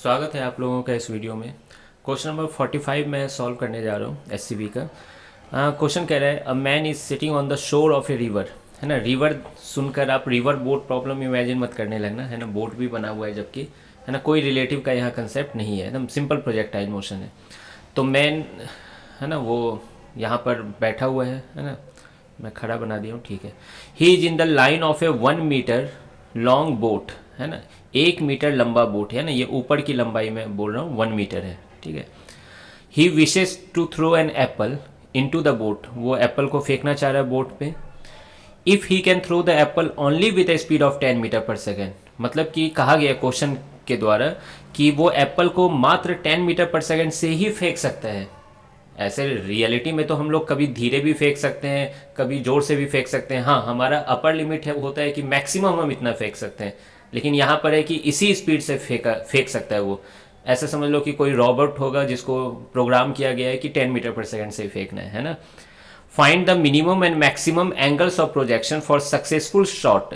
स्वागत है आप लोगों का इस वीडियो में। क्वेश्चन नंबर 45 मैं सॉल्व करने जा रहा हूँ एससीबी का। क्वेश्चन कह रहा है a man is sitting on the shore of a river, है ना। रिवर सुनकर आप रिवर बोट प्रॉब्लम इमेजिन मत करने लगना, है ना। बोट भी बना हुआ है जबकि, है ना, कोई रिलेटिव का यहाँ कंसेप्ट नहीं है, एकदम सिंपल प्रोजेक्टाइल मोशन है। तो मैन, है ना, वो यहाँ पर बैठा हुआ है ना। मैं खड़ा बना दिया हूँ, ठीक है। He is in the line of a 1 metre long boat, है ना। 1 मीटर लंबा बोट है ना, ये ऊपर की लंबाई में बोल रहा हूँ 1 मीटर है, ठीक है। He wishes to throw an apple into the boat, वो एप्पल को फेंकना चाह रहा है बोट पे। If he can throw the apple only with a speed of 10 metre per second, मतलब कि कहा गया क्वेश्चन के द्वारा कि वो एप्पल को मात्र 10 मीटर पर सेकेंड से ही फेंक सकता है। ऐसे रियलिटी में तो हम लोग कभी धीरे भी फेंक सकते हैं, कभी जोर से भी फेंक सकते हैं। हाँ, हमारा अपर लिमिट है, होता है कि मैक्सिमम हम इतना फेंक सकते हैं, लेकिन यहाँ पर है कि इसी स्पीड से फेंक सकता है वो। ऐसा समझ लो कि कोई रॉबोट होगा जिसको प्रोग्राम किया गया है कि 10 मीटर पर सेकेंड से ही फेंकना है ना। Find the minimum and maximum angles of projection for successful shot,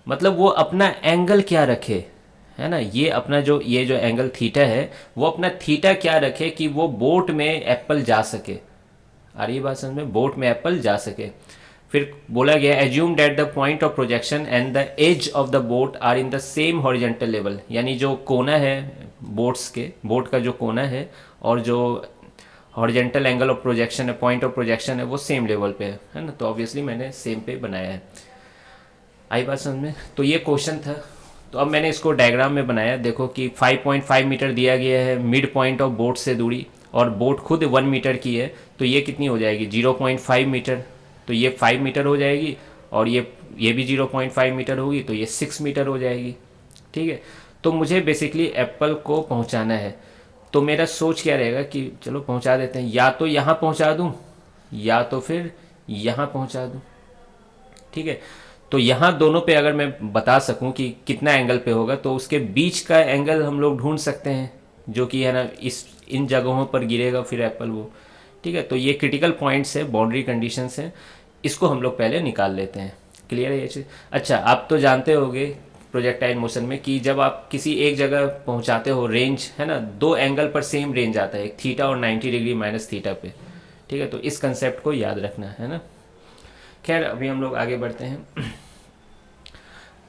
मतलब वो अपना एंगल क्या रखे, है ना। ये जो एंगल थीटा है, वो अपना थीटा क्या रखे कि वो बोट में एप्पल जा सके। आ रही है बात समझ में, बोट में एप्पल जा सके। फिर बोला गया assume that the point of projection and the edge of the boat are in the same horizontal level, यानी जो कोना है बोट का जो कोना है और जो हॉरिजेंटल एंगल ऑफ प्रोजेक्शन है, पॉइंट ऑफ प्रोजेक्शन है, वो सेम लेवल पे है ना। तो ऑब्वियसली मैंने सेम पे बनाया है। आई बात समझ में। तो ये क्वेश्चन था। तो अब मैंने इसको डायग्राम में बनाया। देखो कि 5.5 मीटर दिया गया है मिड पॉइंट ऑफ बोट से दूरी, और बोट खुद 1 मीटर की है, तो ये कितनी हो जाएगी 0.5 मीटर। तो ये 5 मीटर हो जाएगी, और ये भी 0.5 मीटर होगी, तो ये 6 मीटर हो जाएगी, ठीक है। तो मुझे बेसिकली एप्पल को पहुंचाना है। तो मेरा सोच क्या रहेगा कि चलो पहुंचा देते हैं, या तो यहाँ पहुंचा दूँ या तो फिर यहाँ पहुंचा दूँ, ठीक है। तो यहाँ दोनों पे अगर मैं बता सकूँ कि कितना एंगल पे होगा, तो उसके बीच का एंगल हम लोग ढूंढ सकते हैं, जो कि है ना इन जगहों पर गिरेगा फिर एप्पल वो, ठीक है। तो ये क्रिटिकल पॉइंट्स है, बाउंड्री कंडीशंस हैं, इसको हम लोग पहले निकाल लेते हैं। क्लियर है ये चीज़। अच्छा, आप तो जानते होंगे प्रोजेक्टाइल मोशन में कि जब आप किसी एक जगह पहुंचाते हो, रेंज है ना, दो एंगल पर सेम रेंज आता है, एक थीटा और 90 डिग्री माइनस थीटा पे, ठीक है। तो इस कंसेप्ट को याद रखना है ना। खैर, अभी हम लोग आगे बढ़ते हैं।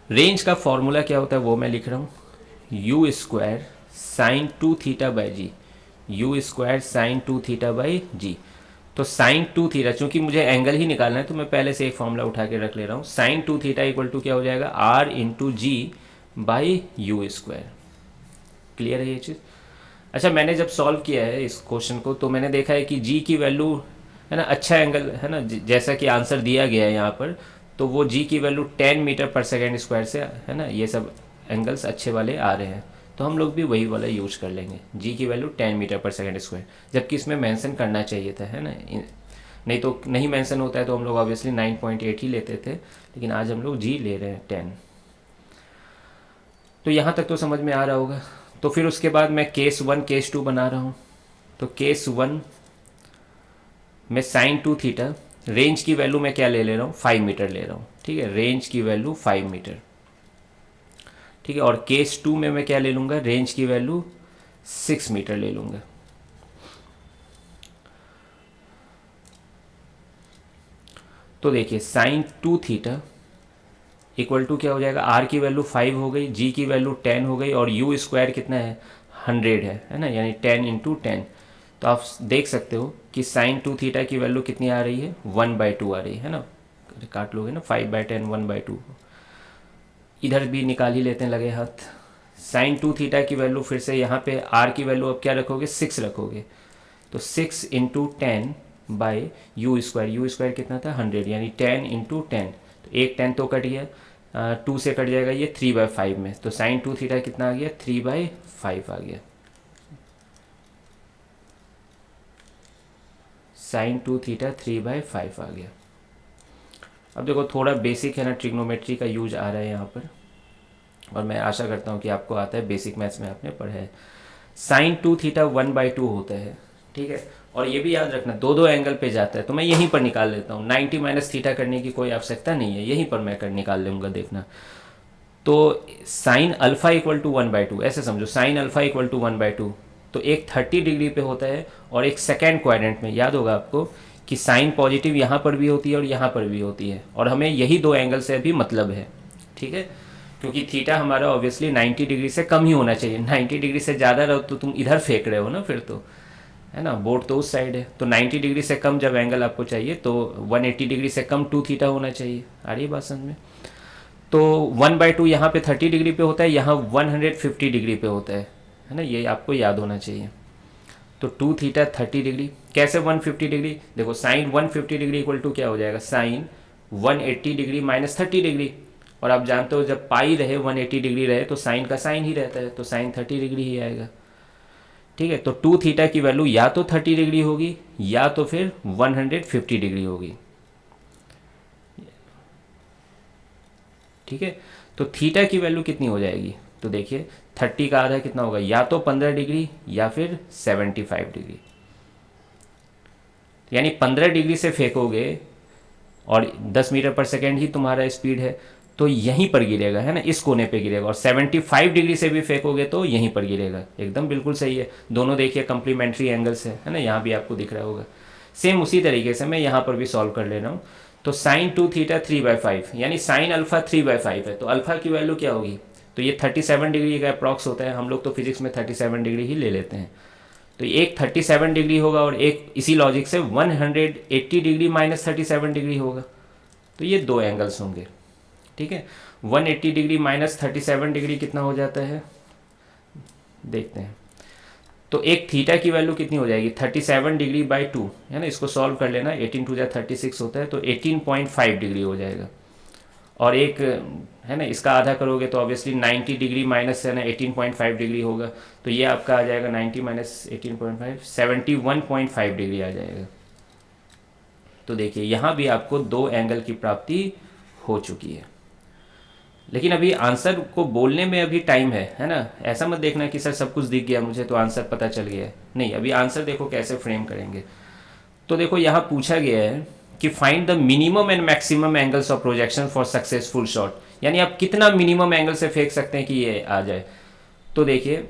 रेंज का फॉर्मूला क्या होता है वो मैं लिख रहा हूँ, U square sine 2 theta by G, U square sine 2 theta by G. तो साइन 2 थीटा, चूंकि मुझे एंगल ही निकालना है तो मैं पहले से एक फॉर्मूला उठा के रख ले रहा हूँ। साइन 2 थीटा इक्वल टू क्या हो जाएगा, R into G by u square. Clear है ये चीज़। अच्छा, मैंने जब सॉल्व किया है इस क्वेश्चन को, तो मैंने देखा है कि जी की वैल्यू, है ना, अच्छा एंगल है ना, जैसा कि आंसर दिया गया है यहाँ पर, तो वो जी की value 10 metre per second square से, है ना, ये सब एंगल्स अच्छे वाले आ रहे हैं। तो हम लोग भी वही वाला यूज कर लेंगे, जी की value 10 metre per second square, जबकि इसमें मेंशन करना चाहिए था, है ना। नहीं तो नहीं मेंशन होता है तो हम लोग ऑब्वियसली 9.8 ही लेते थे, लेकिन आज हम लोग जी ले रहे हैं 10। तो यहाँ तक तो समझ में आ रहा होगा। तो फिर उसके बाद मैं केस 1 केस 2 बना रहा हूँ। तो केस 1 में साइन 2 थीटा, रेंज की वैल्यू मैं क्या ले रहा हूँ, 5 मीटर ले रहा हूँ, ठीक है। रेंज की वैल्यू 5 मीटर, ठीक है। और केस 2 में मैं क्या ले लूँगा, रेंज की वैल्यू 6 मीटर ले लूँगा। तो देखिए साइन 2 थीटा इक्वल टू क्या हो जाएगा, आर की वैल्यू 5 हो गई, जी की वैल्यू 10 हो गई, और यू स्क्वायर कितना है, 100 है ना, यानी 10 × 10। तो आप देख सकते हो कि साइन 2 थीटा की वैल्यू कितनी आ रही है, 1/2 आ रही है ना। काट लोगे ना, 5/10 1/2, इधर भी निकाल ही लेते हैं लगे हाथ। साइन 2 थीटा की वैल्यू फिर से यहाँ पे आर की वैल्यू अब क्या रखोगे, 6 रखोगे। तो 6 × 10 by u square, you square कितना था, 100, यानी 10 × 10। तो एक 10 तो कट गया, 2 से कट जाएगा ये 3/5 में। तो साइन 2 थीटा कितना आ गया, 3/5 आ गया। साइन 2 थीटा 3/5 आ गया। अब देखो थोड़ा बेसिक है ना, ट्रिग्नोमेट्री का यूज आ रहा है यहाँ पर, और मैं आशा करता हूँ कि आपको आता है, बेसिक मैथ्स में आपने पढ़ा है। साइन 2 थीटा 1/2 होता है, ठीक है। और ये भी याद रखना दो दो एंगल पे जाता है, तो मैं यहीं पर निकाल लेता हूँ। 90 माइनस थीटा करने की कोई आवश्यकता नहीं है, यहीं पर मैं निकाल लूँगा, देखना। तो साइन अल्फ़ा इक्वल टू 1/2, ऐसे समझो, साइन अल्फ़ा इक्वल टू 1/2। तो एक 30 डिग्री पे होता है और एक सेकेंड क्वाड्रेंट में, याद होगा आपको कि साइन पॉजिटिव यहाँ पर भी होती है और यहाँ पर भी होती है, और हमें यही दो एंगल से अभी मतलब है, ठीक है। क्योंकि थीटा हमारा ऑब्वियसली 90 डिग्री से कम ही होना चाहिए, 90 डिग्री से ज़्यादा रहो तो तुम इधर फेंक रहे हो ना फिर तो, है ना, बोर्ड तो उस साइड है। तो 90 डिग्री से कम जब एंगल आपको चाहिए तो 180 डिग्री से कम 2 थीटा होना चाहिए। आ रही है बात समझ में? तो 1/2 यहाँ पे 30 डिग्री पे होता है, यहाँ 150 डिग्री पे होता है ना, ये आपको याद होना चाहिए। तो 2 थीटा 30 डिग्री, कैसे 150 डिग्री, देखो साइन 150 डिग्री इक्वल टू क्या हो जाएगा, साइन 180 डिग्री माइनस 30 डिग्री। और आप जानते हो जब पाई रहे 180 डिग्री रहे तो साइन का साइन ही रहता है, तो साइन 30 डिग्री ही आएगा, ठीक है। तो 2 थीटा की वैल्यू या तो 30 डिग्री होगी या तो फिर 150 डिग्री होगी, ठीक है। तो थीटा की वैल्यू कितनी हो जाएगी, तो देखिए 30 का आधा कितना होगा, या तो 15 डिग्री या फिर 75 डिग्री। यानी 15 डिग्री से फेंकोगे और 10 मीटर पर सेकेंड ही तुम्हारा स्पीड है तो यहीं पर गिरेगा, है ना, इस कोने पे गिरेगा। और 75 डिग्री से भी फेंकोगे तो यहीं पर गिरेगा, एकदम बिल्कुल सही है। दोनों देखिए कंप्लीमेंट्री एंगल्स है ना, यहाँ भी आपको दिख रहा होगा। सेम उसी तरीके से मैं यहाँ पर भी सॉल्व कर ले रहा हूँ। तो साइन 2 थीटा 3/5, यानी साइन अल्फा 3/5 है, तो अल्फा की वैल्यू क्या होगी, तो ये 37 डिग्री का अप्रॉक्स होता है, हम लोग तो फिजिक्स में 37 डिग्री ही ले लेते हैं। तो एक 37 डिग्री होगा और एक इसी लॉजिक से 180 डिग्री माइनस 37 डिग्री होगा। तो ये दो एंगल्स होंगे, ठीक है। 180 डिग्री माइनस 37 डिग्री कितना हो जाता है, देखते हैं। तो एक थीटा की वैल्यू कितनी हो जाएगी, 37 डिग्री बाई 2, है ना, इसको सॉल्व कर लेना, 18 2 जा 36 होता है, तो 18.5 डिग्री हो जाएगा। और एक, है ना, इसका आधा करोगे तो ऑब्वियसली 90 डिग्री माइनस, है ना, 18.5 डिग्री होगा, तो ये आपका आ जाएगा 90 माइनस 18.5, 71.5 डिग्री आ जाएगा। तो देखिए यहाँ भी आपको दो एंगल की प्राप्ति हो चुकी है। लेकिन अभी आंसर को बोलने में अभी टाइम है ना, ऐसा मत देखना कि सर सब कुछ दिख गया मुझे तो आंसर पता चल गया है, नहीं, अभी आंसर देखो कैसे फ्रेम करेंगे। तो देखो यहाँ पूछा गया है कि find the minimum and maximum angles of projection for successful shot, यानी आप कितना मिनिमम एंगल से फेंक सकते हैं कि ये आ जाए। तो देखिए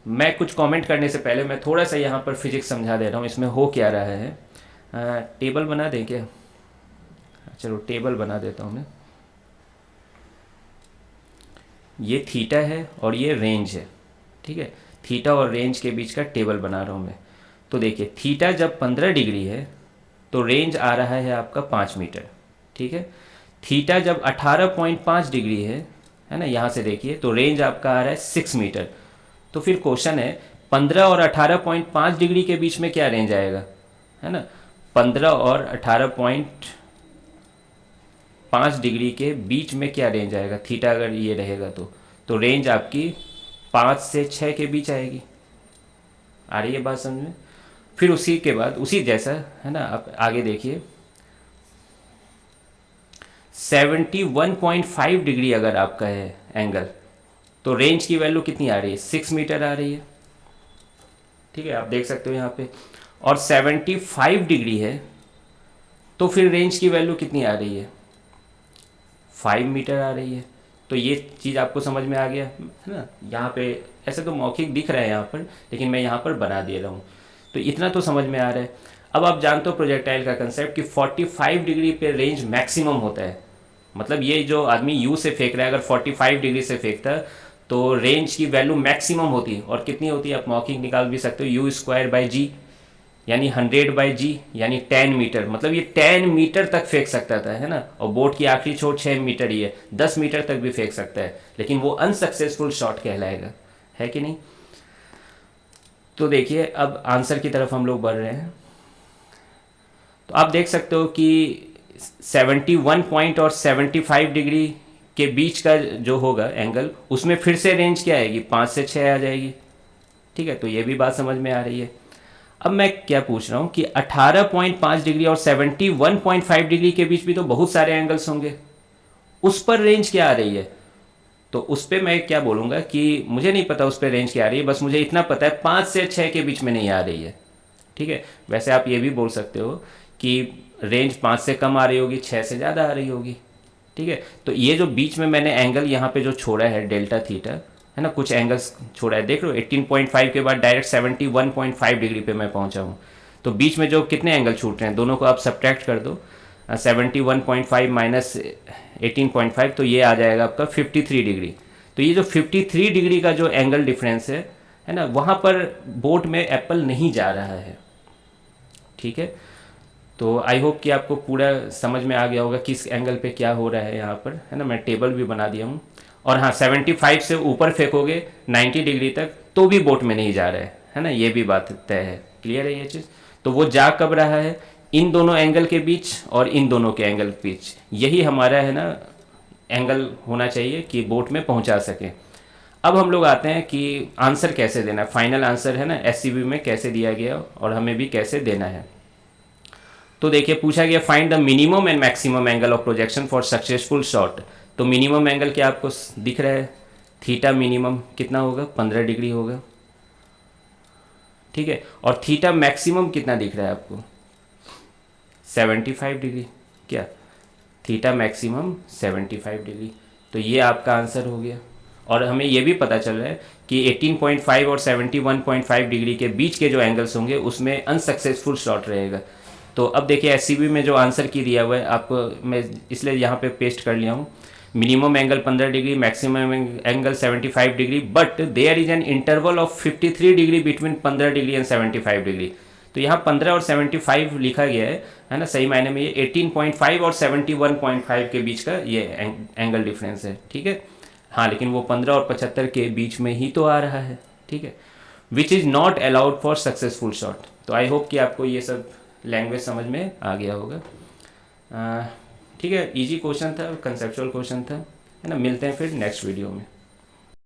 मैं कुछ कमेंट करने से पहले मैं थोड़ा सा यहाँ पर फिजिक्स समझा दे रहा हूँ, इसमें हो क्या रहा है। टेबल बना दें क्या, चलो टेबल बना देता हूँ मैं। ये थीटा है और ये रेंज है, ठीक है, थीटा और रेंज के बीच का टेबल बना रहा हूँ मैं। तो देखिए थीटा जब 15 डिग्री है तो रेंज आ रहा है आपका 5 मीटर, ठीक है। थीटा जब 18.5 डिग्री है ना, यहाँ से देखिए तो रेंज आपका आ रहा है 6 मीटर। तो फिर क्वेश्चन है 15 और 18.5 डिग्री के बीच में क्या रेंज आएगा, है ना, 15 और 18.5 डिग्री के बीच में क्या रेंज आएगा, थीटा अगर ये रहेगा तो रेंज आपकी 5 से 6 के बीच आएगी। आ रही है बात समझ में? फिर उसी के बाद उसी जैसा, है ना, आप आगे देखिए 71.5 डिग्री अगर आपका है एंगल तो रेंज की वैल्यू कितनी आ रही है, 6 मीटर आ रही है, ठीक है, आप देख सकते हो यहाँ पे। और 75 डिग्री है तो फिर रेंज की वैल्यू कितनी आ रही है, 5 मीटर आ रही है। तो ये चीज़ आपको समझ में आ गया है ना, यहाँ पे ऐसे तो मौखिक दिख रहा है यहाँ पर, लेकिन मैं यहाँ पर बना दे रहा हूँ, तो इतना तो समझ में आ रहा है। अब आप जानते हो प्रोजेक्टाइल का कंसेप्ट कि 45 डिग्री पे रेंज मैक्सिमम होता है, मतलब ये जो आदमी यू से फेंक रहा है अगर 45 डिग्री से फेंकता तो रेंज की वैल्यू मैक्सिमम होती है। और कितनी होती है आप मौखिक निकाल भी सकते हो, यू स्क्वायर बाई जी, यानी 100/g यानी 10 मीटर, मतलब ये 10 मीटर तक फेंक सकता था, है ना। और बोट की आखिरी छोर 6 मीटर ही है, 10 मीटर तक भी फेंक सकता है, लेकिन वो अनसक्सेसफुल शॉट कहलाएगा, है कि नहीं। तो देखिए अब आंसर की तरफ हम लोग बढ़ रहे हैं। तो आप देख सकते हो कि 71 पॉइंट और 75 डिग्री के बीच का जो होगा एंगल, उसमें फिर से रेंज क्या आएगी, 5 से 6 आ जाएगी, ठीक है। तो ये भी बात समझ में आ रही है। अब मैं क्या पूछ रहा हूँ कि 18.5 डिग्री और 71.5 डिग्री के बीच भी तो बहुत सारे एंगल्स होंगे, उस पर रेंज क्या आ रही है। तो उस पर मैं क्या बोलूँगा कि मुझे नहीं पता उस पर रेंज क्या आ रही है, बस मुझे इतना पता है 5 से 6 के बीच में नहीं आ रही है, ठीक है। वैसे आप ये भी बोल सकते हो कि रेंज 5 से कम आ रही होगी, 6 से ज़्यादा आ रही होगी, ठीक है। तो ये जो बीच में मैंने एंगल यहाँ पे जो छोड़ा है डेल्टा थीटा, है ना, कुछ एंगल्स छोड़ा है, देख लो 18.5 के बाद डायरेक्ट 71.5 डिग्री पे मैं पहुँचा हूँ। तो बीच में जो कितने एंगल छूट रहे हैं दोनों को आप सब्ट्रैक्ट कर दो, 71.5 माइनस 18.5, तो ये आ जाएगा आपका 53 डिग्री। तो ये जो 53 डिग्री का जो एंगल डिफरेंस है ना, वहाँ पर बोट में एप्पल नहीं जा रहा है। ठीक है। तो आई होप कि आपको पूरा समझ में आ गया होगा किस एंगल पे क्या हो रहा है यहाँ पर, है ना। मैं टेबल भी बना दिया हूँ। और हाँ, 75 से ऊपर फेंकोगे 90 डिग्री तक तो भी बोट में नहीं जा रहा है ना, ये भी बात तय है। क्लियर है ये चीज़। तो वो जा कब रहा है, इन दोनों एंगल के बीच और इन दोनों के एंगल के बीच, यही हमारा है ना एंगल होना चाहिए कि बोट में पहुंचा सके। अब हम लोग आते हैं कि आंसर कैसे देना है, फाइनल आंसर है ना एससीबी में कैसे दिया गया और हमें भी कैसे देना है। तो देखिए पूछा गया find the minimum and maximum angle of projection for successful shot. तो मिनिमम एंगल क्या आपको दिख रहा है, थीटा मिनिमम कितना होगा, 15 डिग्री होगा। ठीक है। और थीटा मैक्सिमम कितना दिख रहा है आपको, 75 डिग्री। क्या, थीटा मैक्सिमम 75 डिग्री। तो ये आपका आंसर हो गया। और हमें ये भी पता चल रहा है कि 18.5 और 71.5 डिग्री के बीच के जो एंगल्स होंगे उसमें अनसक्सेसफुल शॉट रहेगा। तो अब देखिए एससीबी में जो आंसर की दिया हुआ है आपको मैं इसलिए यहाँ पे पेस्ट कर लिया हूँ, minimum angle 15 degree, maximum angle 75 degree, but there is an interval of 53 degree between 15 degree and 75 degree. तो यहाँ 15 और 75 लिखा गया है ना, सही मायने में ये 18.5 और 71.5 के बीच का ये एंगल डिफरेंस है। ठीक है। हाँ, लेकिन वो 15 और 75 के बीच में ही तो आ रहा है। ठीक है। Which is not allowed for successful shot. तो आई होप कि आपको ये सब लैंग्वेज समझ में आ गया होगा। ठीक है, इजी क्वेश्चन था, कंसेप्चुअल क्वेश्चन था, है ना। मिलते हैं फिर नेक्स्ट वीडियो में।